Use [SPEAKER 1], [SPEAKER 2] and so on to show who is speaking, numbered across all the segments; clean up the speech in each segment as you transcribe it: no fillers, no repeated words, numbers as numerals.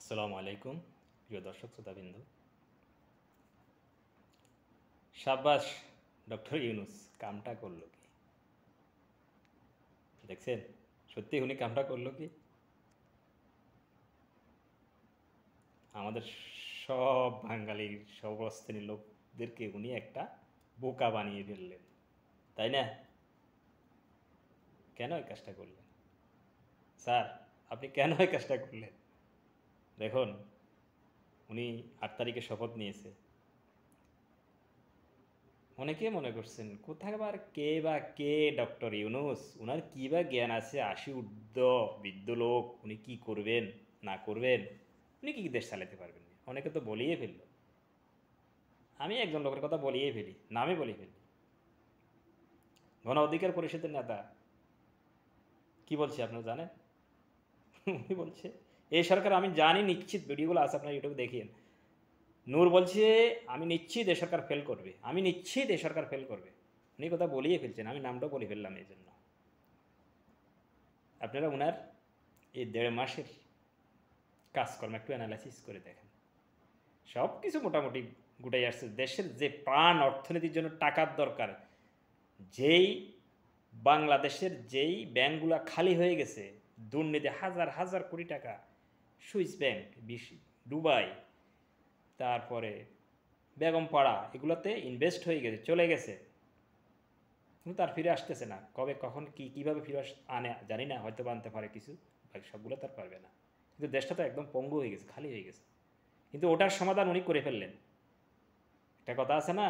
[SPEAKER 1] আসসালামু আলাইকুম প্রিয় দর্শক শ্রোতাবৃন্দ। সাব্বাস ডক্টর ইউনুস কামটা করলো কি দেখছেন? সত্যি উনি কামটা করলো কি? আমাদের সব বাঙালির সব শ্রেণীর লোকদেরকে উনি একটা বোকা বানিয়ে ফেললেন, তাই না? কেন এই কাজটা করলেন স্যার? আপনি কেন এই কাজটা করলেন? দেখুন, উনি 8 তারিখে শপথ নিয়েছে। অনেকে মনে করছেন কোথাকার কে বা কে ডক্টর ইউনুস, উনার কী বা জ্ঞান আছে? আশি ঊর্ধ্ব বৃদ্ধ লোক, উনি কি করবেন না করবেন, উনি কি দেশ চালাতে পারবেন না? অনেকে তো বলিয়ে ফেলল। আমি একজন লোকের কথা বলিয়ে ফেলি, নামে বলে ফেলি। গণ অধিকার পরিষদের নেতা কি বলছে আপনারা জানেন? উনি বলছে এই সরকার, আমি জানি নিশ্চিত, ভিডিওগুলো আছে আপনার ইউটিউবে দেখিয়েন। নূর বলছে আমি নিশ্চিত এ সরকার ফেল করবে, আমি নিশ্চিত এ সরকার ফেল করবে। উনি কথা বলিয়ে ফেলছেন, আমি নামটাও বলে ফেললাম এই জন্য। আপনারা ওনার এই 1.5 মাসের কাজকর্ম একটু অ্যানালাইসিস করে দেখেন। সব কিছু মোটামুটি গুটাই আসছে। দেশের যে প্রাণ অর্থনীতির জন্য টাকার দরকার, যেই বাংলাদেশের যেই ব্যাংকগুলো খালি হয়ে গেছে, দুর্নীতি হাজার হাজার কোটি টাকা, সুইস ব্যাংক, দুবাই, তারপরে বেগমপাড়া, এগুলোতে ইনভেস্ট হয়ে গেছে, চলে গেছে, কিন্তু তার ফিরে আসতেছে না। কবে কখন কীভাবে ফিরে আনে জানি না, হয়তো আনতে পারে কিছু, বাকি সবগুলো তার পারবে না। কিন্তু দেশটা তো একদম পঙ্গু হয়ে গেছে, খালি হয়ে গেছে। কিন্তু ওটার সমাধান উনি করে ফেললেন। একটা কথা আছে না,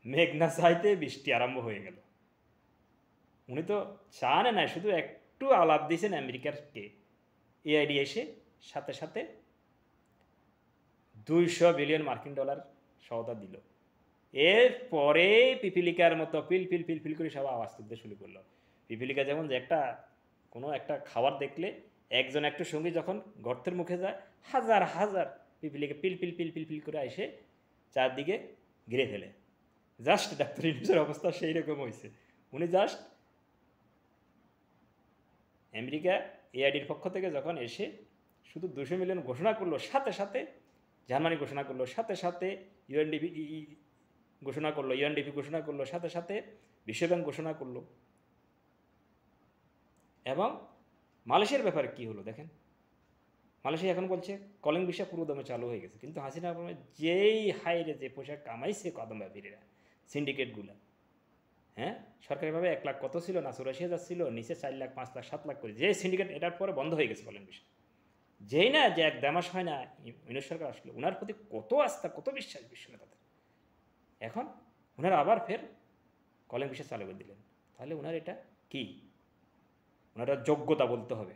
[SPEAKER 1] মেঘ না চাইতে বৃষ্টি আরম্ভ হয়ে গেল। উনি তো চানে নাই, শুধু একটু আলাপ দিয়েছেন আমেরিকারকে, এআইডি এসে সাথে সাথে 200 বিলিয়ন মার্কিন ডলার সহায়তা দিল। এরপরে পিপিলিকার মতো পিল পিল পিল পিল করে সব আওয়াজ তুলতে শুরু করলো। পিপিলিকা যেমন যে কোনো একটা খাবার দেখলে একজন একটু সঙ্গী যখন গর্তের মুখে যায়, হাজার হাজার পিপিলিকা পিল পিল পিল পিল পিল করে এসে চারদিকে ঘিরে ফেলে। জাস্ট ডাক্তার ইউনূসের অবস্থা সেই রকম হয়েছে। উনি জাস্ট আমেরিকা এআইডির পক্ষ থেকে যখন এসে শুধু 200 মিলিয়ন ঘোষণা করলো, সাথে সাথে জার্মানি ঘোষণা করলো, সাথে সাথে ইউএনডিপি ঘোষণা করলো, ইউএনডিপি ঘোষণা করলো, সাথে সাথে বিশ্বব্যাংক ঘোষণা করলো। এবং মালয়েশিয়ার ব্যাপারে কি হলো দেখেন। মালয়েশিয়া এখন বলছে কলিং ভিসা পুরো দমে চালু হয়ে গেছে, কিন্তু হাসিনা যেই হাইরে যে পয়সা কামাইছে কদম ব্যাপারীরা, সিন্ডিকেটগুলো, হ্যাঁ, সরকারিভাবে 1 লাখ কত ছিল না 84,000 ছিল, নিচে 4 লাখ 5 লাখ 7 লাখ করে যে সিন্ডিকেট, এটার পরে বন্ধ হয়ে গেছে কলিং ভিসা। যেই না যে 1-1.5 মাস হয় না ইউনূস সরকার আসলো, ওনার প্রতি কত আস্থা, কত বিশ্বাস বিশ্ব নেতাদের। এখন ওনারা আবার ফের কলিং ভিসা চালু করে দিলেন। তাহলে ওনার এটা কি, ওনারা যোগ্যতা বলতে হবে।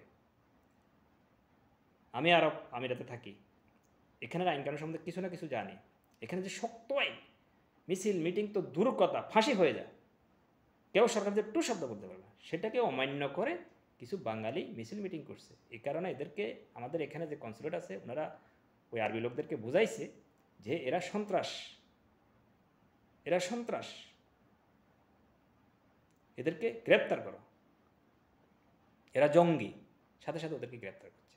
[SPEAKER 1] আমি আরব আমিরাতে থাকি, এখানের আইনকানুন সম্বন্ধে কিছু না কিছু জানি। এখানে যে শক্ত আইন, মিছিল মিটিং তো দূর কথা, ফাঁসি হয়ে যায়, কেউ সরকারদের টু শব্দ বলতে পারবে না। সেটাকে অমান্য করে কিছু বাঙালি মিছিল মিটিং করছে। এই কারণে এদেরকে, আমাদের এখানে যে কনসুলেট আছে, ওনারা ওই আরবি লোকদেরকে বুঝাইছে যে এরা সন্ত্রাস, এরা সন্ত্রাস, এদেরকে গ্রেপ্তার করো, এরা জঙ্গি, সাথে সাথে ওদেরকে গ্রেপ্তার করছে।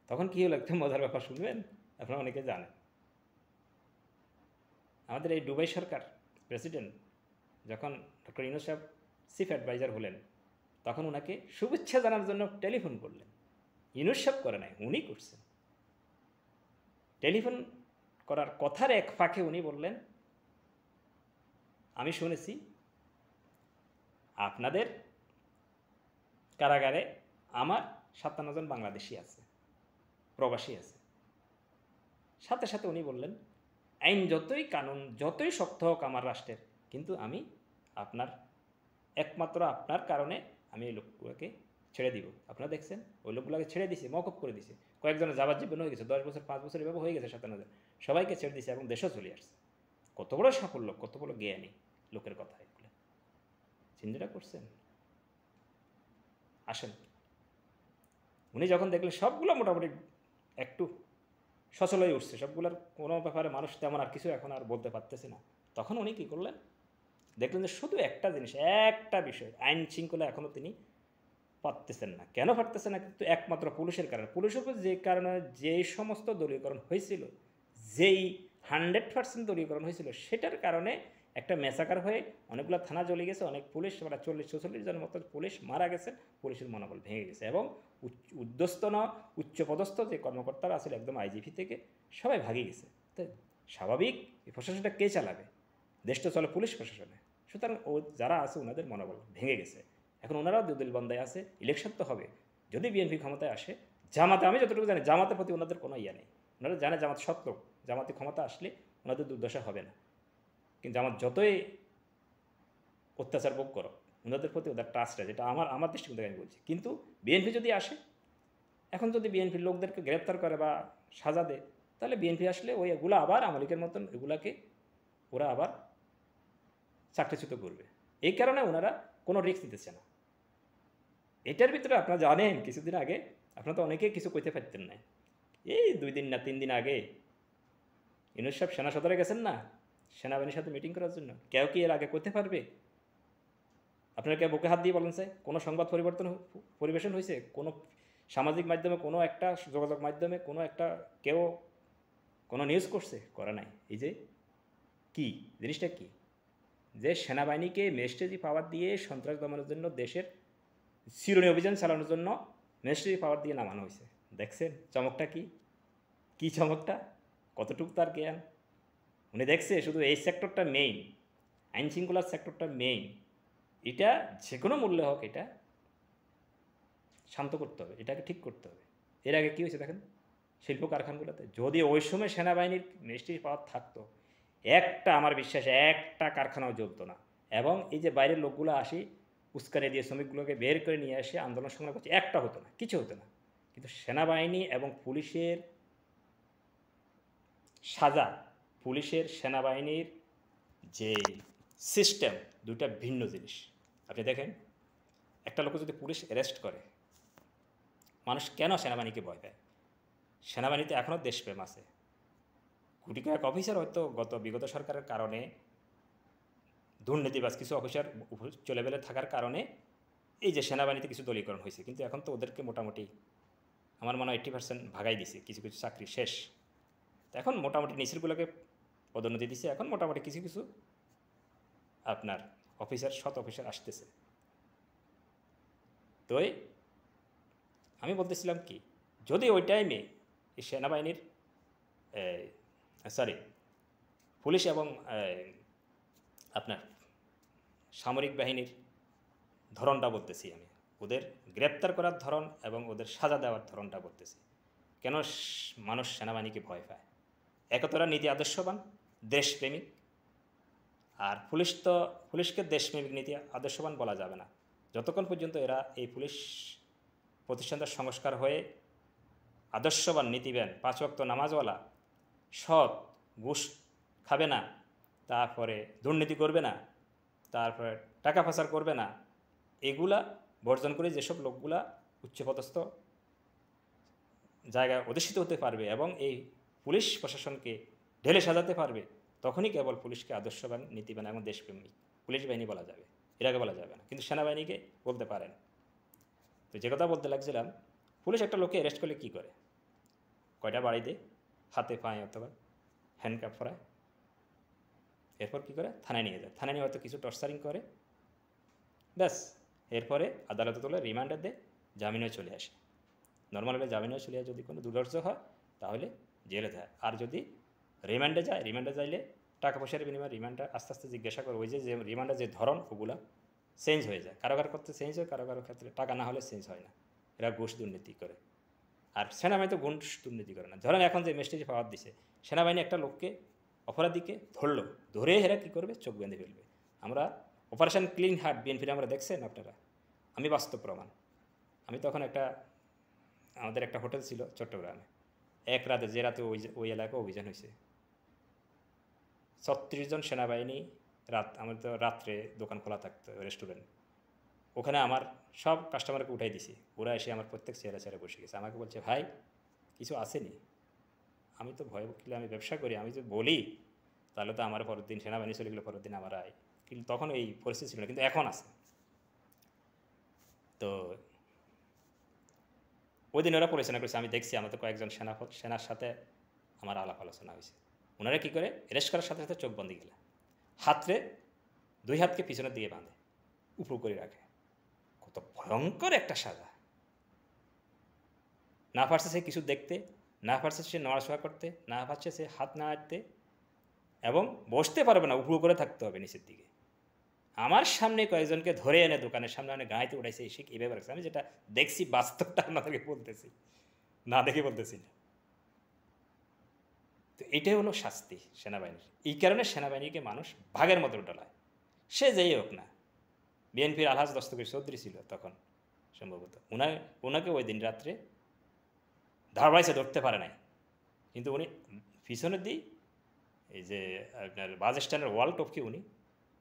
[SPEAKER 1] তখন কী হলো, একটা মজার ব্যাপার শুনবেন, আপনারা অনেকে জানেন। আমাদের এই দুবাই সরকার প্রেসিডেন্ট যখন ডক্টর ইউনূস সাহেব চিফ অ্যাডভাইজার হলেন, তখন ওনাকে শুভেচ্ছা জানার জন্য টেলিফোন করলেন। ইউনূস সাহেব করে নাই, উনি করছেন। টেলিফোন করার কথার এক ফাঁকে উনি বললেন, আমি শুনেছি আপনাদের কারাগারে আমার 57 জন বাংলাদেশি আছে, প্রবাসী আছে। সাথে সাথে উনি বললেন, আইন যতই, কানুন যতই শক্ত হোক আমার রাষ্ট্রের, কিন্তু আমি আপনার, একমাত্র আপনার কারণে আমি এই লোকগুলোকে ছেড়ে দিব। আপনারা দেখছেন ওই লোকগুলোকে ছেড়ে দিছে, মওকুফ করে দিছে। কয়েকজনের যাবজ্জীবন হয়ে গেছে, 10 বছর 5 বছর এভাবে হয়ে গেছে, 57 জন সবাইকে ছেড়ে দিছে এবং দেশও চলে আসছে। কত বড় সাফল্য, কত বড় জ্ঞানী লোকের কথা এগুলো। চিন্তাটা করছেন? আসেন, উনি যখন দেখলেন সবগুলো মোটামুটি একটু সচল হয়ে উঠছে, সবগুলোর কোনো ব্যাপারে মানুষ তেমন আর কিছু এখন আর বলতে পারতেছে না, তখন উনি কী করলেন, দেখলেন যে শুধু একটা জিনিস, একটা বিষয়, আইন শৃঙ্খলা এখনও তিনি পারতেছেন না। কেন পারতেছেন না? কিন্তু একমাত্র পুলিশের কারণে। পুলিশের উপর যে কারণে যেই সমস্ত দলীয়করণ হয়েছিল, যেই 100% দলীয়করণ হয়েছিল, সেটার কারণে একটা ম্যাসাকার হয়ে অনেকগুলো থানা জ্বলে গেছে, অনেক পুলিশ, মানে 40-46 জনের মতো পুলিশ মারা গেছে, পুলিশের মনোবল ভেঙে গেছে এবং উদ্ধস্তন উচ্চপদস্থ যে কর্মকর্তারা আসলে একদম আইজিপি থেকে সবাই ভাগিয়ে গেছে। তো স্বাভাবিক এই প্রশাসনটা কে চালাবে? দেশটা চলে পুলিশ প্রশাসনে। সুতরাং যারা আছে ওনাদের মনোবল ভেঙে গেছে। এখন ওনারাও দুদিলবন্দায় আছে, ইলেকশন তো হবে। যদি বিএনপি ক্ষমতায় আসে, জামাতে, আমি যতটুকু জানি জামাতের প্রতি ওনাদের কোনো ইয়ে নেই। ওনারা জানে জামাত সৎ লোক, জামাতে ক্ষমতা আসলে ওনাদের দুর্দশা হবে না। কিন্তু জামাত যতই অত্যাচার ভোগ করো, ওনাদের প্রতি ওদের ট্রাস্ট আছে, যেটা আমার দৃষ্টিকোণ থেকে আমি বলছি। কিন্তু বিএনপি যদি আসে, এখন যদি বিএনপির লোকদেরকে গ্রেপ্তার করে বা সাজা দেয়, তাহলে বিএনপি আসলে ওই এগুলো আবার আওয়ামী লীগের মতন এগুলাকে ওরা আবার চাকরিচ্যুত করবে। এই কারণে ওনারা কোনো রিস্ক নিতেছে না। এটার ভিতরে আপনারা জানেন, কিছুদিন আগে আপনারা তো অনেকেই কিছু কইতে পারতেন না। এই 2 দিন না 3 দিন আগে ইউনূস সাহেব সেনা সদরে গেছেন না সেনাবাহিনীর সাথে মিটিং করার জন্য। কেউ কি এর আগে করতে পারবে? আপনারা কেউ বুকে হাত দিয়ে বলেন স্যার, কোনো সংবাদ পরিবেশন হয়েছে? কোনো সামাজিক মাধ্যমে, কোনো একটা যোগাযোগ মাধ্যমে, কোনো একটা কেউ কোনো নিউজ করছে? করে নাই। এই যে কি জিনিসটা কি, যে সেনাবাহিনীকে মেস্টেজি পাওয়ার দিয়ে সন্ত্রাস দমনের জন্য, দেশের চিরুনি অভিযান চালানোর জন্য মেস্টেজি পাওয়ার দিয়ে নামানো হয়েছে। দেখছেন চমকটা কি? কি চমকটা? কতটুকু তার জ্ঞান? উনি দেখছে শুধু এই সেক্টরটা মেইন, আইন শৃঙ্খলার সেক্টরটা মেইন, এটা যে কোনো মূল্যে হোক এটা শান্ত করতে হবে, এটাকে ঠিক করতে হবে। এর আগে কী হয়েছে দেখেন, শিল্প কারখানাগুলোতে যদি ওই সময় সেনাবাহিনীর মিনিস্ট্রি পাওয়ার থাকতো, একটা, আমার বিশ্বাস, একটা কারখানাও জ্বলতো না। এবং এই যে বাইরের লোকগুলো আসি উস্কানি দিয়ে শ্রমিকগুলোকে বের করে নিয়ে আসে আন্দোলন সংগ্রাম করছে, একটা হতো না, কিছু হতো না। কিন্তু সেনাবাহিনী এবং পুলিশের সাজা, পুলিশের সেনাবাহিনীর যে সিস্টেম, দুটা ভিন্ন জিনিস। আপনি দেখেন, একটা লোক যদি পুলিশ অ্যারেস্ট করে, মানুষ কেন সেনাবাহিনীকে ভয় পায়? সেনাবাহিনীতে এখনও দেশপ্রেম আছে। কোটি কয়েক অফিসার হয়তো বিগত সরকারের কারণে, দুর্নীতিবাজ কিছু অফিসার চলে বেলে থাকার কারণে এই যে সেনাবাহিনীতে কিছু দলীয়করণ হয়েছে, কিন্তু এখন তো ওদেরকে মোটামুটি আমার মনে হয় 80% ভাগাই দিছে, কিছু কিছু চাকরি শেষ। তো এখন মোটামুটি নিচেরগুলোকে পদোন্নতি দিছে, এখন মোটামুটি কিছু কিছু আপনার অফিসার, সৎ অফিসার আসতেছে। তো আমি বলতেছিলাম কি, যদি ওই টাইমে এই সেনাবাহিনীর পুলিশ এবং আপনার সামরিক বাহিনীর ধরনটা বলতেছি আমি, ওদের গ্রেপ্তার করার ধরন এবং ওদের সাজা দেওয়ার ধরনটা বলতেছি। কেন মানুষ সেনাবাহিনীকে ভয় পায়? একতরা নীতি আদর্শবান, দেশপ্রেমিক। আর পুলিশকে দেশপ্রেমিক নীতি আদর্শবান বলা যাবে না যতক্ষণ পর্যন্ত এরা এই পুলিশ প্রতিষ্ঠানটার সংস্কার হয়ে আদর্শবান, নীতিবান, 5 ওয়াক্ত নামাজওয়ালা, সৎ, ঘুষ খাবে না, তারপরে দুর্নীতি করবে না, তারপরে টাকা পাচার করবে না, এগুলা বর্জন করে যেসব লোকগুলা উচ্চপদস্থ জায়গায় অধিষ্ঠিত হতে পারবে এবং এই পুলিশ প্রশাসনকে ঢেলে সাজাতে পারবে, তখনই কেবল পুলিশকে আদর্শবান, নীতিবান এবং দেশপ্রেমিক পুলিশ বাহিনী বলা যাবে, এর আগে বলা যাবে না। কিন্তু সেনাবাহিনীকে বলতে পারেন। তো যে কথা বলতে লাগছিলাম, পুলিশ একটা লোককে অ্যারেস্ট করলে কী করে? কয়টা বাড়ি দেয়, হাতে পায়ে অথবা হ্যান্ডকাপ পরায়, এরপর কী করে? থানায় নিয়ে যায়। থানায় নিয়ে হয়তো কিছু টর্চারিং করে, ব্যাস। এরপরে আদালতে তোলে, রিমান্ডে দেয়, জামিনে চলে আসে। নর্মাল হলে জামিনেও চলে আসে, যদি কোনো দুর্ধর্ষ হয় তাহলে জেলে যায়। আর যদি রিমান্ডে যায়, রিমান্ডে যাইলে টাকা পয়সার বিনিময়ে রিমান্ডটা আস্তে আস্তে জিজ্ঞাসা করে, ওই যে রিমান্ডের যে ধরন, ওগুলো চেঞ্জ হয়ে যায়। কারো করতে চেঞ্জ হয়, কারো ক্ষেত্রে টাকা না হলে চেঞ্জ হয় না। এরা ঘুষ দুর্নীতি করে। আর সেনাবাহিনী তো ঘুষ দুর্নীতি করে না। ধরেন এখন যে মেস্টেজে পাওয়ার দিছে, সেনাবাহিনী একটা লোককে, অপরাধীকে ধরলো, ধরে এরা কী করবে? চোখ বেঁধে ফেলবে। আমরা অপারেশন ক্লিন হার্ট বিএনপির আমরা দেখছেন আপনারা, আমি বাস্তব প্রমাণ। আমি তখন আমাদের একটা হোটেল ছিল চট্টগ্রামে, এক রাতে, যে রাতে ওই এলাকায় অভিযান হয়েছে, 36 জন সেনাবাহিনী, আমার তো রাত্রে দোকান খোলা থাকতো, রেস্টুরেন্ট, ওখানে আমার সব কাস্টমারকে উঠাই দিছি। ওরা এসে আমার প্রত্যেক চেয়ারে বসে গেছে। আমাকে বলছে, ভাই কিছু আসেনি? আমি তো ভয় বললে, আমি ব্যবসা করি, আমি যদি বলি তাহলে তো আমার পরের দিন সেনাবাহিনী চলে গেলে পরের দিন আমার আয়। কিন্তু তখন এই পরিস্থিতি ছিল না, কিন্তু এখন আছে। তো ওই দিন ওরা পরিচালনা করেছে, আমি দেখছি আমাদের কয়েকজন সেনার সাথে আমার আলাপ আলোচনা হয়েছে। ওনারা কী করে, অ্যারেস্ট করার সাথে সাথে চোখ বন্দি গেলে হাতরে 2 হাতকে পিছনের দিকে বাঁধে, উপর করে রাখে। কত ভয়ঙ্কর একটা সাজা! না পারছে সে কিছু দেখতে, না পারছে সে নড়াচড়া করতে, না পারছে সে হাত নাড়তে, এবং বসতে পারবে না, উপর করে থাকতে হবে নিচের দিকে। আমার সামনে কয়েকজনকে ধরে এনে দোকানের সামনে এনে গাঁইতে উঠাইছে, এসে এইভাবে রাখছে। আমি যেটা দেখছি বাস্তবটা আপনাদেরকে বলতেছি, না দেখে বলতেছি না। তো এটাই হলো শাস্তি সেনাবাহিনীর। এই কারণে সেনাবাহিনীকে মানুষ ভাগের মতো ডলায়, সে যেই হোক না। বিএনপির আলহাজ দস্তগীর চৌধুরী ছিল তখন সম্ভবত, ওনাকে ওই দিন রাত্রে ধারবাইসে ধরতে পারে নাই, কিন্তু উনি পিছনের দিই এই যে আপনার বাস স্ট্যান্ডের ওয়াল টপকে উনি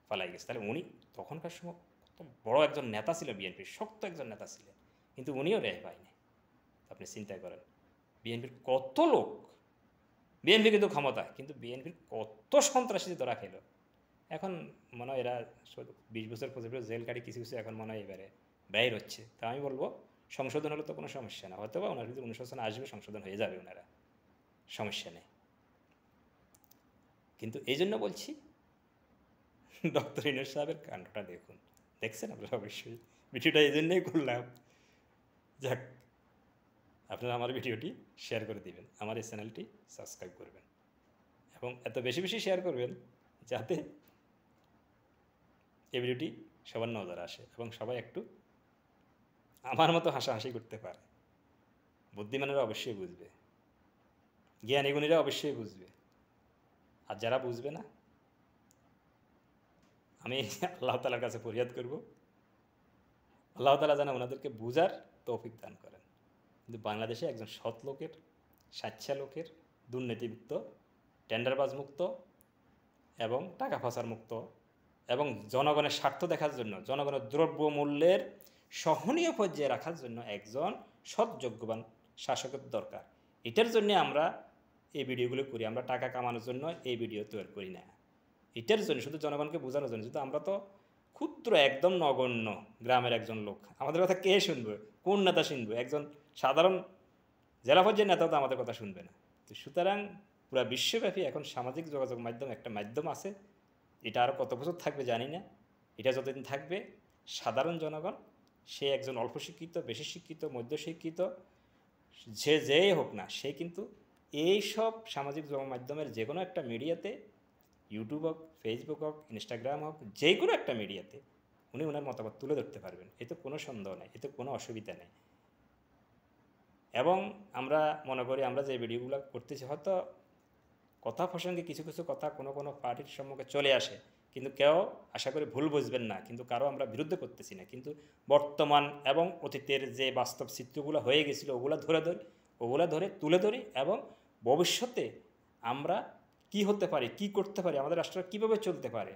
[SPEAKER 1] পালাই গেছে। তাহলে উনি তখনকার সময় কত বড় একজন নেতা ছিল, বিএনপির শক্ত একজন নেতা ছিলেন, কিন্তু উনিও রেহাই পায়নি। আপনি চিন্তা করেন, বিএনপির কত লোক, বিএনপি কিন্তু ক্ষমতা, কিন্তু বিএনপির কত সন্ত্রাসী ধরা খেল। এখন মনে হয় এরা 20 বছর 25 বছর জেল কাটি কিছু কিছু এখন মনে হয় এবারে ব্যয় হচ্ছে। তা আমি বলবো সংশোধন হলে তো কোনো সমস্যা না, হয়তো বা ওনার যদি অনুশোচন আসবে, সংশোধন হয়ে যাবে, ওনারা সমস্যা নেই। কিন্তু এই জন্য বলছি, ডক্টর ইউনূস সাহেবের কাণ্ডটা দেখুন, দেখছেন আপনারা অবশ্যই। ভিডিওটা এই জন্যই করলাম, যাক আপনারা আমার ভিডিওটি শেয়ার করে দিবেন, আমার এই চ্যানেলটি সাবস্ক্রাইব করবেন, এবং এত বেশি বেশি শেয়ার করবেন যাতে এই ভিডিওটি সবার নজরে আসে এবং সবাই একটু আমার মতো হাসাহাসি করতে পারে। বুদ্ধিমানেরা অবশ্যই বুঝবে, জ্ঞানীগুণীরা অবশ্যই বুঝবে, আর যারা বুঝবে না, আমি আল্লাহ তাআলার কাছে ফরিয়াদ করব, আল্লাহ তাআলা যেন ওনাদেরকে বুঝার তৌফিক দান করেন। কিন্তু বাংলাদেশে একজন সৎ লোকের, স্বেচ্ছা লোকের, দুর্নীতিমুক্ত, টেন্ডারবাজ মুক্ত এবং টাকা ফাঁসার মুক্ত এবং জনগণের স্বার্থ দেখার জন্য, জনগণের দ্রব্যমূল্যের সহনীয় পর্যায়ে রাখার জন্য একজন সৎ যোগ্যবান শাসকের দরকার। এটার জন্য আমরা এই ভিডিওগুলো করি, আমরা টাকা কামানোর জন্য এই ভিডিও তৈরি করি না। এটার জন্য শুধু জনগণকে বোঝানোর জন্য, শুধু আমরা তো ক্ষুদ্র একদম নগণ্য গ্রামের একজন লোক, আমাদের কথা কে শুনবে, কোন নেতা শুনবে? একজন সাধারণ জেলা পর্যায়ের নেতাও তো আমাদের কথা শুনবে না। তো সুতরাং পুরো বিশ্বব্যাপী এখন সামাজিক যোগাযোগ মাধ্যম একটা মাধ্যম আছে, এটা আরও কত বছর থাকবে জানি না। এটা যতদিন থাকবে, সাধারণ জনগণ, সে একজন অল্প শিক্ষিত, বেশি শিক্ষিত, মধ্যশিক্ষিত, যে যেই হোক না, সে কিন্তু এই সব সামাজিক মাধ্যমের যে কোনো একটা মিডিয়াতে, ইউটিউব হোক, ফেসবুক হোক, ইনস্টাগ্রাম হোক, যে কোনো একটা মিডিয়াতে উনি ওনার মতামত তুলে ধরতে পারবেন। এতে কোনো সন্দেহ নেই, এতে কোনো অসুবিধা নেই। এবং আমরা মনে করি আমরা যে ভিডিওগুলো করতেছি, হয়তো কথা প্রসঙ্গে কিছু কিছু কথা কোনো কোনো পার্টির সম্মুখে চলে আসে, কিন্তু কেউ আশা করি ভুল বুঝবেন না, কিন্তু কারো আমরা বিরুদ্ধে করতেছি না, কিন্তু বর্তমান এবং অতীতের যে বাস্তব চিত্রগুলো হয়ে গেছিলো ওগুলো ধরে তুলে ধরি, এবং ভবিষ্যতে আমরা কি হতে পারি, কি করতে পারি, আমাদের রাষ্ট্র কীভাবে চলতে পারে,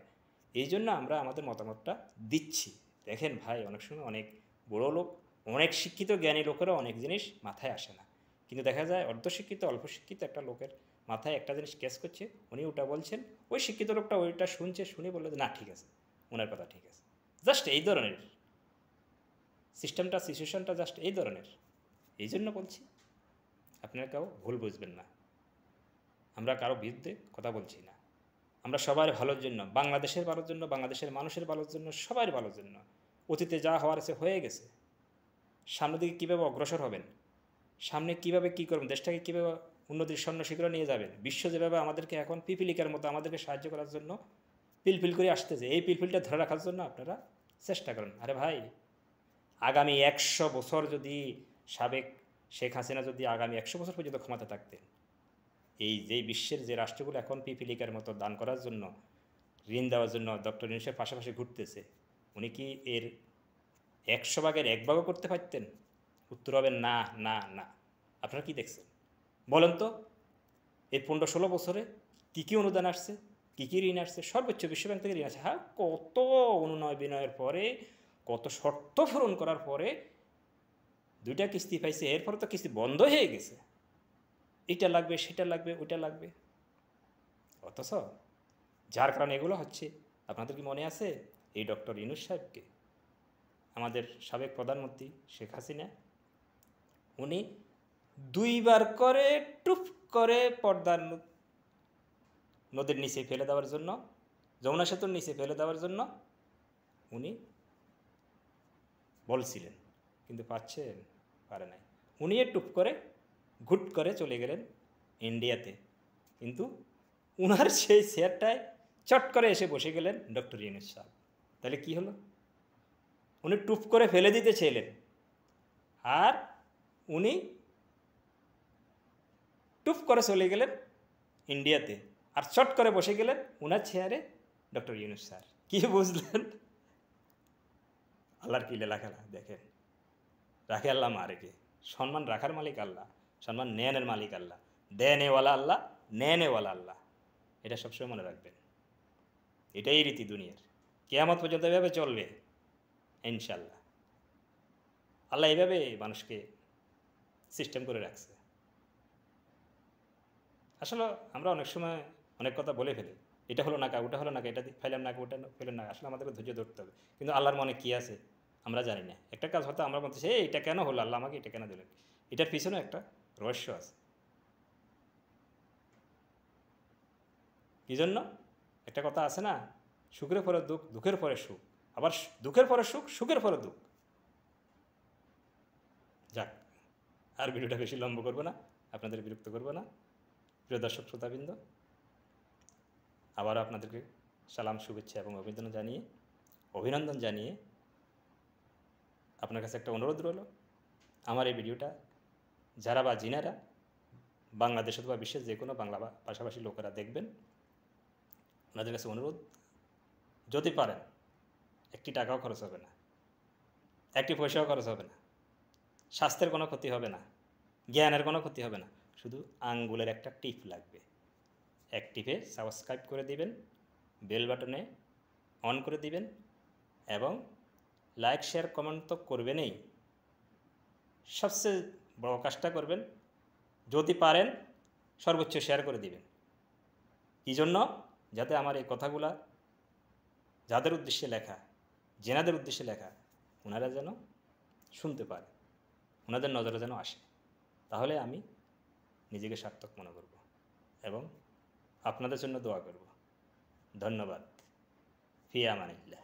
[SPEAKER 1] এই জন্য আমরা আমাদের মতামতটা দিচ্ছি। দেখেন ভাই, অনেক সময় অনেক বড় লোক, অনেক শিক্ষিত জ্ঞানী লোকেরও অনেক জিনিস মাথায় আসে না, কিন্তু দেখা যায় অর্ধশিক্ষিত, অল্প শিক্ষিত একটা লোকের মাথায় একটা জিনিস ক্যাচ করছে, উনি ওটা বলছেন, ওই শিক্ষিত লোকটা ওইটা শুনছে, শুনে বললে না ঠিক আছে, ওনার কথা ঠিক আছে। জাস্ট এই ধরনের সিস্টেমটা, সিচুয়েশনটা জাস্ট এই ধরনের। এই জন্য বলছি আপনারা কেউ ভুল বুঝবেন না, আমরা কারো বিরুদ্ধে কথা বলছি না, আমরা সবার ভালোর জন্য, বাংলাদেশের ভালোর জন্য, বাংলাদেশের মানুষের ভালোর জন্য, সবার ভালোর জন্য। অতীতে যা হওয়ার আছে হয়ে গেছে, সামনের দিকে কীভাবে অগ্রসর হবেন, সামনে কীভাবে কী করবেন, দেশটাকে কীভাবে উন্নতির স্বর্ণ শিখরে নিয়ে যাবেন, বিশ্ব যেভাবে আমাদেরকে এখন পিপিলিকার মতো আমাদেরকে সাহায্য করার জন্য পিলপিল করে আসতেছে, এই পিলপিলটা ধরে রাখার জন্য আপনারা চেষ্টা করেন। আরে ভাই, আগামী 100 বছর যদি সাবেক শেখ হাসিনা যদি আগামী 100 বছর পর্যন্ত ক্ষমতা থাকতেন, এই যে বিশ্বের যে রাষ্ট্রগুলো এখন পিপিলিকার মতো দান করার জন্য, ঋণ দেওয়ার জন্য ডক্টর ইউনূসের পাশাপাশি ঘুরতেছে, উনি কি এর 100 ভাগের 1 ভাগও করতে পারতেন? উত্তর হবে না, না, না। আপনারা কি দেখছেন বলেন তো? এই 15-16 বছরে কী কী অনুদান আসছে, কী কী ঋণ আসছে? সর্বোচ্চ বিশ্বব্যাংক থেকে ঋণ আছে। হ্যাঁ, কত অনুনয় বিনয়ের পরে, কত শর্ত পূরণ করার পরে 2টা কিস্তি পাইছে, এরপরে তো কিস্তি বন্ধ হয়ে গেছে। এটা লাগবে, সেটা লাগবে, ওইটা লাগবে। অথচ যার কারণে এগুলো হচ্ছে, আপনাদের কি মনে আছে এই ডক্টর ইউনূস সাহেবকে আমাদের সাবেক প্রধানমন্ত্রী শেখ হাসিনা উনি 2বার করে টুপ করে পর্দার নদীর নিচে ফেলে দেওয়ার জন্য, যমুনা সেতুর নিচে ফেলে দেওয়ার জন্য উনি বলছিলেন, কিন্তু পারে নাই। উনি টুপ করে ঘুট করে চলে গেলেন ইন্ডিয়াতে, কিন্তু উনার সেই চেয়ারটায় চট করে এসে বসে গেলেন ডক্টর ইউনূস সাহেব। তাহলে কি হলো? উনি টুপ করে ফেলে দিতে ছিলেন, আর উনি টুপ করে চলে গেলেন ইন্ডিয়াতে, আর চট করে বসে গেলেন উনার চেয়ারে ডক্টর ইউনূস স্যার। কি বুঝলেন? আল্লাহর কি লীলা খেলা দেখেন। রাখে আল্লাহ, মারে কে? সম্মান রাখার মালিক আল্লাহ, সম্মান নেনের মালিক আল্লাহ, দেনেওয়ালা আল্লাহ, নেনেওয়ালা আল্লাহ। এটা সবসময় মনে রাখবেন। এটাই রীতি দুনিয়ার, কিয়ামত পর্যন্ত এভাবে চলবে ইনশাল্লাহ। আল্লাহ এইভাবে মানুষকে সিস্টেম করে রাখছে। আসলে আমরা অনেক সময় অনেক কথা বলে ফেলি, এটা হলো না কা, ওটা হলো না কা, এটা ফেলেন না, ওটা ফেলেন না। আসলে আমাদেরকে ধৈর্য ধরতে হবে, কিন্তু আল্লাহর মনে কী আছে আমরা জানি না। একটা কাজ হয়তো আমরা বলতেছি, এটা কেন হলো, আল্লাহ আমাকে এটা কেন দিলেন, এটার পিছনে একটা রহস্য আছে। এই জন্য একটা কথা আছে না, সুখের পরে দুঃখ, দুঃখের পরে সুখ, আবার দুঃখের পরে সুখ, সুখের পরে দুঃখ। যাক, আর ভিডিওটা বেশি লম্বা করবো না, আপনাদের বিরক্ত করবো না। প্রিয় দর্শক শ্রোতাবৃন্দ, আবারও আপনাদেরকে সালাম, শুভেচ্ছা এবং অভিনন্দন জানিয়ে আপনার কাছে একটা অনুরোধ রইল, আমার এই ভিডিওটা যারা বা যিনারা বাংলাদেশ অথবা বিশ্বের যে কোনো বাংলা ভাষাভাষী লোকেরা দেখবেন, ওনাদের কাছে অনুরোধ, যদি পারেন একটি টাকাও খরচ হবে না, একটি পয়সাও খরচ হবে না, স্বাস্থ্যের কোনো ক্ষতি হবে না, জ্ঞানের কোনো ক্ষতি হবে না, শুধু আঙ্গুলের একটা টিপ লাগবে। এক টিপে সাবস্ক্রাইব করে দিবেন, বেল বাটনে অন করে দিবেন, এবং লাইক শেয়ার কমেন্ট তো করবেনই, সবচেয়ে বড় কাজটা করবেন, যদি পারেন সর্বোচ্চ শেয়ার করে দিবেন। কী জন্য? যাতে আমার এই কথাগুলা যাদের উদ্দেশ্যে লেখা, জেনাদের উদ্দেশ্যে লেখা, ওনারা যেন শুনতে পারে, ওনাদের নজরে যেন আসে। তাহলে আমি নিজেকে সার্থক মনে করব এবং আপনাদের জন্য দোয়া করব। ধন্যবাদ। ফি আমানিল্লাহ।